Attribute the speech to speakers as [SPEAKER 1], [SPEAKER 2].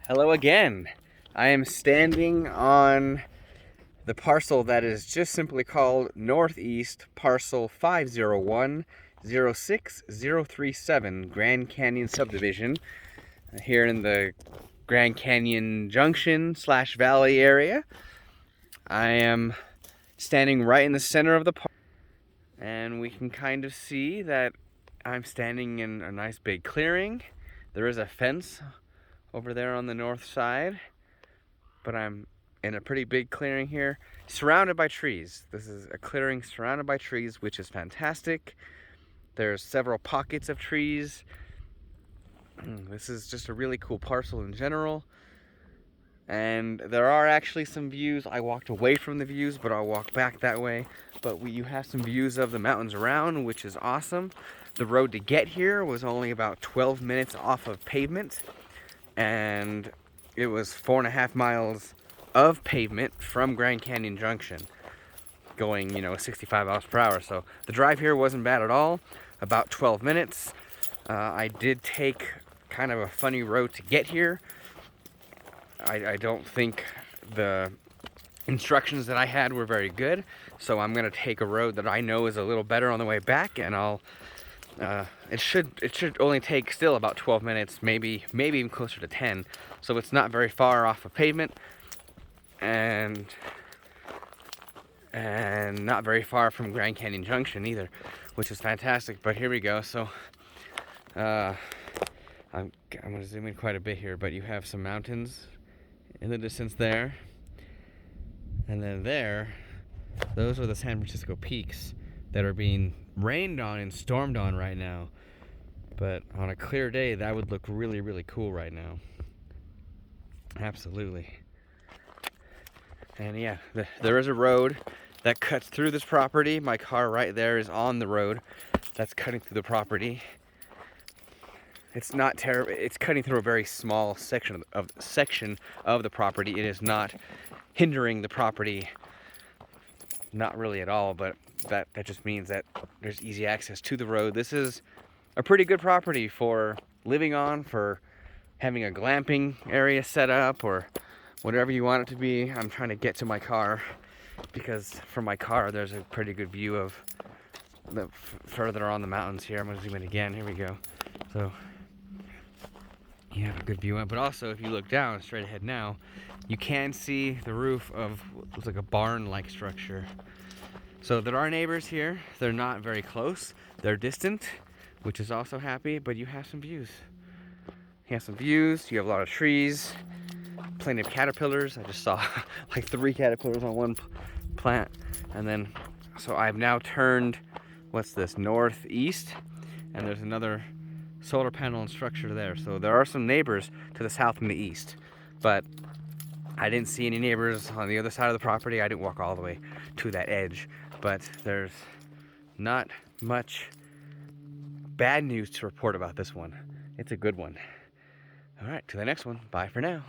[SPEAKER 1] Hello again. I am standing on the parcel that is just simply called Northeast Parcel 501-06037 Grand Canyon Subdivision here in the Grand Canyon Junction / Valley area. I am standing right in the center of the park, and we can kind of see that I'm standing in a nice big clearing. There is a fence over there on the north side, but I'm in a pretty big clearing here, surrounded by trees. This is a clearing surrounded by trees, which is fantastic. There's several pockets of trees. This is just a really cool parcel in general. And there are actually some views. I walked away from the views, but I'll walk back that way. But you have some views of the mountains around, which is awesome. The road to get here was only about 12 minutes off of pavement, and it was 4.5 miles of pavement from Grand Canyon Junction, going 65 miles per hour. So the drive here wasn't bad at all. About 12 minutes. I did take kind of a funny road to get here. I don't think the instructions that I had were very good, so I'm gonna take a road that I know is a little better on the way back, and it should only take still about 12 minutes, maybe even closer to 10. So it's not very far off of pavement, and not very far from Grand Canyon Junction either, which is fantastic. But here we go. So I'm gonna zoom in quite a bit here, but you have some mountains in the distance there, and then there, those are the San Francisco peaks that are being rained on and stormed on right now. But on a clear day, that would look really, really cool right now. Absolutely. And yeah, there is a road that cuts through this property. My car right there is on the road that's cutting through the property. It's not terrible. It's cutting through a very small section of the property. It is not hindering the property, not really at all, but that just means that there's easy access to the road. This is a pretty good property for living on, for having a glamping area set up, or whatever you want it to be. I'm trying to get to my car, because from my car there's a pretty good view of the further on the mountains here. I'm going to zoom in again. Here we go. So you have a good view, but also if you look down straight ahead now, you can see the roof of what looks like a barn-like structure. So there are neighbors here. They're not very close. They're distant, which is also happy, but you have some views. You have some views. You have a lot of trees, plenty of caterpillars. I just saw like 3 caterpillars on one plant. And then, so I've now turned, what's this, northeast, and there's another solar panel and structure there. So there are some neighbors to the south and the east, but I didn't see any neighbors on the other side of the property. I didn't walk all the way to that edge, but there's not much bad news to report about this one. It's a good one. All right, to the next one. Bye for now.